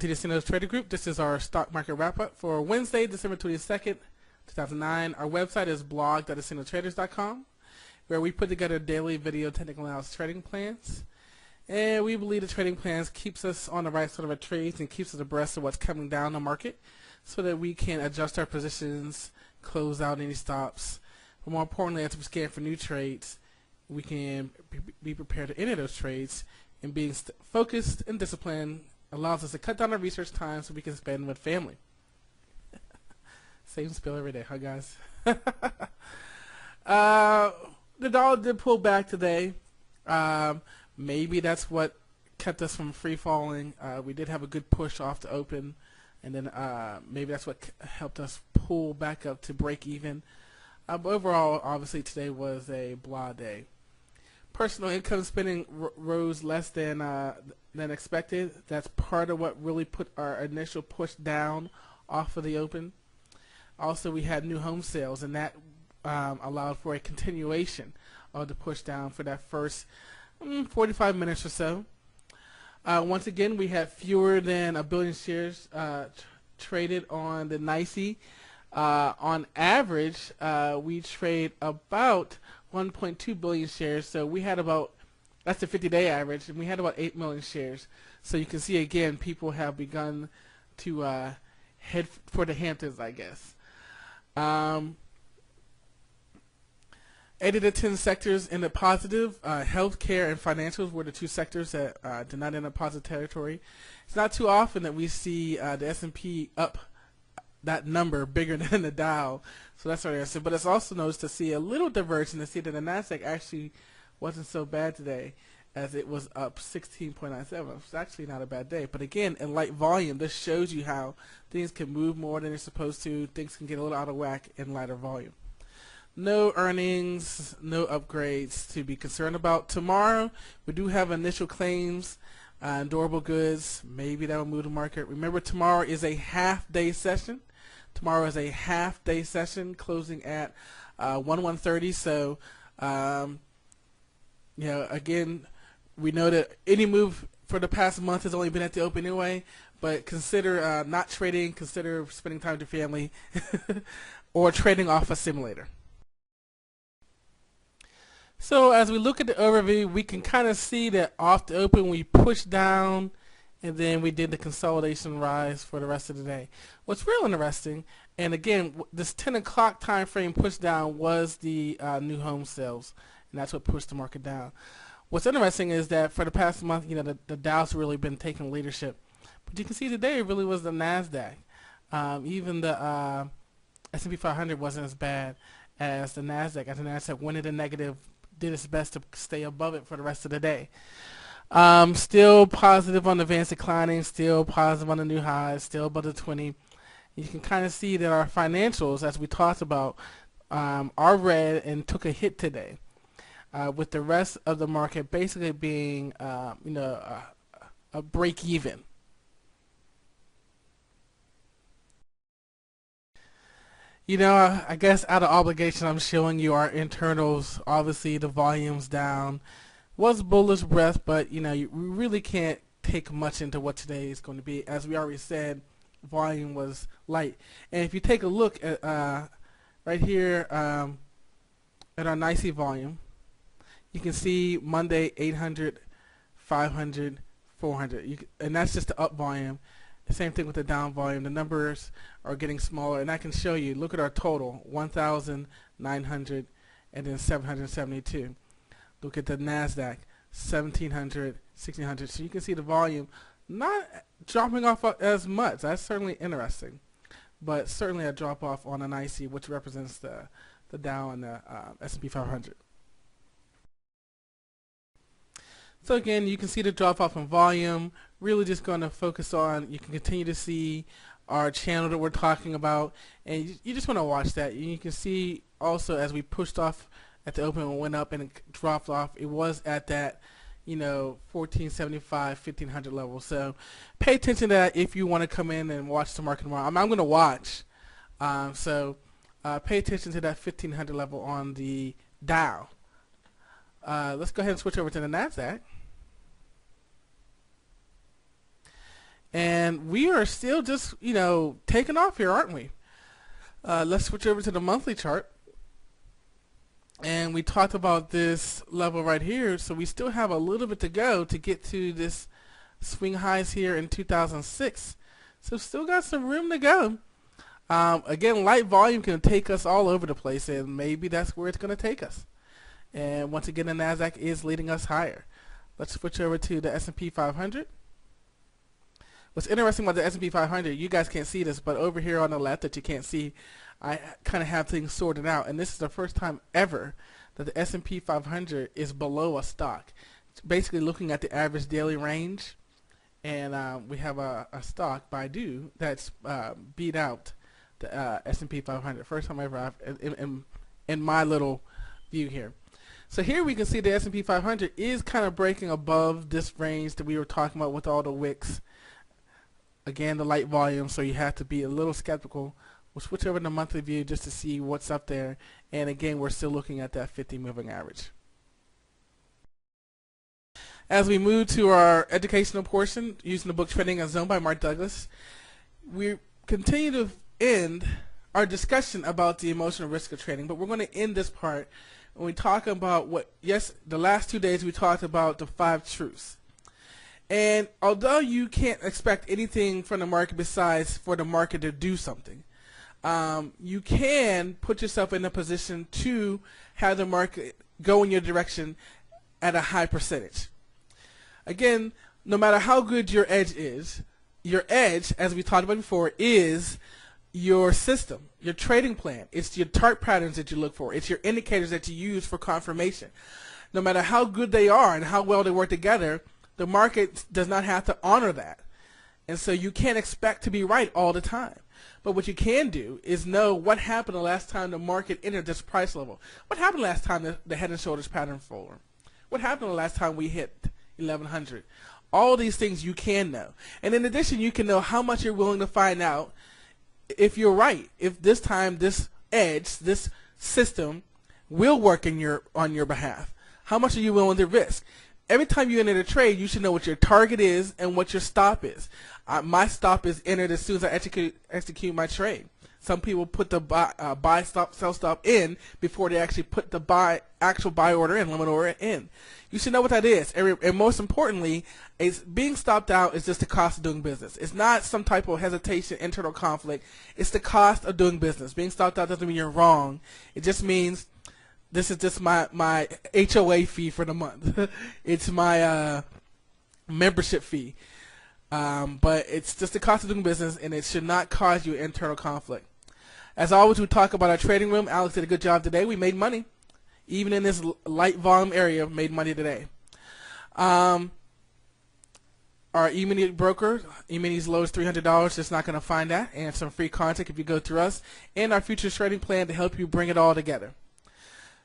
to the Accendo Trader Group. This is our stock market wrap-up for Wednesday, December 22nd, 2009. Our website is blog.accendotraders.com, where we put together daily video technical analysis trading plans. And we believe the trading plans keeps us on the right sort of our trades and keeps us abreast of what's coming down the market so that we can adjust our positions, close out any stops. But more importantly, as we scan for new trades, we can be prepared to enter those trades, and being focused and disciplined allows us to cut down our research time so we can spend with family. Same spill every day, huh guys? The dollar did pull back today. Maybe that's what kept us from free falling. We did have a good push off the open, and then maybe that's what helped us pull back up to break even. But overall, obviously today was a blah day. Personal income spending rose less than expected. That's part of what really put our initial push down off of the open. Also, we had new home sales, and that allowed for a continuation of the push down for that first 45 minutes or so. Once again, we had fewer than a billion shares traded on the NYSE. On average, we trade about 1.2 billion shares, so we had about, that's the 50-day average, and we had about 8 million shares. So you can see again, people have begun to head for the Hamptons, I guess. 8 of the 10 sectors in the positive. Healthcare and financials were the two sectors that did not end up positive territory. It's not too often that we see the S&P up that number bigger than the Dow, so that's what I said. But it's also noticed to see a little diversion to see that the Nasdaq actually wasn't so bad today, as it was up 16.97. It's actually not a bad day. But again, in light volume, this shows you how things can move more than they're supposed to. Things can get a little out of whack in lighter volume. No earnings, no upgrades to be concerned about. Tomorrow, we do have initial claims on durable goods. Maybe that will move the market. Remember, tomorrow is a half-day session. Tomorrow is a half-day session closing at 1:30. So, again, we know that any move for the past month has only been at the open anyway. But consider not trading. Consider spending time with your family, or trading off a simulator. So as we look at the overview, we can kind of see that off the open we pushed down, and then we did the consolidation rise for the rest of the day. What's real interesting, and again, this 10 o'clock time frame push down was the new home sales, and that's what pushed the market down. What's interesting is that for the past month, the Dow's really been taking leadership, but you can see today it really was the Nasdaq. Even the S&P 500 wasn't as bad as the Nasdaq. As the Nasdaq went into negative, did its best to stay above it for the rest of the day. Still positive on the advanced declining, still positive on the new highs, still above the 20. You can kind of see that our financials, as we talked about, are red and took a hit today, with the rest of the market basically being a break even. I guess out of obligation, I'm showing you our internals. Obviously, the volume's down. Was bullish breath, but we really can't take much into what today is going to be. As we already said, volume was light. And if you take a look at right here at our NYSE volume, you can see Monday 800, 500, 400, and that's just the up volume. Same thing with the down volume. The numbers are getting smaller, and I can show you. Look at our total: 1,900 and then 772. Look at the Nasdaq: 1,700, 1,600. So you can see the volume not dropping off as much. That's certainly interesting, but certainly a drop off on an IC, which represents the Dow and the S&P 500. So again, you can see the drop off in volume. Really just going to focus on, you can continue to see our channel that we're talking about, and you just want to watch that. And you can see also as we pushed off at the open and went up and it dropped off, it was at that 1475, 1500 level. So pay attention to that if you want to come in and watch the market tomorrow. I'm going to watch. So pay attention to that 1500 level on the Dow. Let's go ahead and switch over to the Nasdaq. And we are still just, taking off here, aren't we? Let's switch over to the monthly chart. And we talked about this level right here, so we still have a little bit to go to get to this swing highs here in 2006. So still got some room to go. Again, light volume can take us all over the place, and maybe that's where it's going to take us. And once again, the NASDAQ is leading us higher. Let's switch over to the S&P 500. What's interesting about the S&P 500, you guys can't see this, but over here on the left that you can't see, I kind of have things sorted out, and this is the first time ever that the S&P 500 is below a stock. It's basically looking at the average daily range, and we have a stock, Baidu, that's beat out the S&P 500. First time ever in my little view here. So here we can see the S&P 500 is kind of breaking above this range that we were talking about with all the wicks. Again, the light volume, so you have to be a little skeptical. We'll switch over to the monthly view just to see what's up there. And again, we're still looking at that 50 moving average. As we move to our educational portion, using the book Trading as Zone by Mark Douglas, we continue to end our discussion about the emotional risk of trading. But we're going to end this part when we talk about the last 2 days we talked about the 5 truths. And although you can't expect anything from the market besides for the market to do something, you can put yourself in a position to have the market go in your direction at a high percentage. Again, no matter how good your edge is, your edge, as we talked about before, is your system, your trading plan. It's your chart patterns that you look for. It's your indicators that you use for confirmation. No matter how good they are and how well they work together, the market does not have to honor that. And so you can't expect to be right all the time. But what you can do is know what happened the last time the market entered this price level. What happened last time the head and shoulders pattern forward? What happened the last time we hit 1100? All these things you can know. And in addition, you can know how much you're willing to find out if you're right. If this time this edge, this system will work on your behalf. How much are you willing to risk? Every time you enter a trade, you should know what your target is and what your stop is. My stop is entered as soon as I execute my trade. Some people put the buy stop, sell stop in before they actually put the actual buy order in, limit order in. You should know what that is. And most importantly, being stopped out is just the cost of doing business. It's not some type of hesitation, internal conflict. It's the cost of doing business. Being stopped out doesn't mean you're wrong. It just means this is just my HOA fee for the month. It's my membership fee. But it's just the cost of doing business, and it should not cause you internal conflict. As always, we talk about our trading room. Alex did a good job today. We made money. Even in this light volume area, made money today. Our E-mini broker, E-mini's low is $300. Just not going to find that. And some free content if you go through us. And our futures trading plan to help you bring it all together.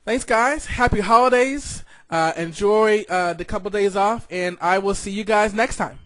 Thanks, guys. Happy holidays. Enjoy the couple days off. And I will see you guys next time.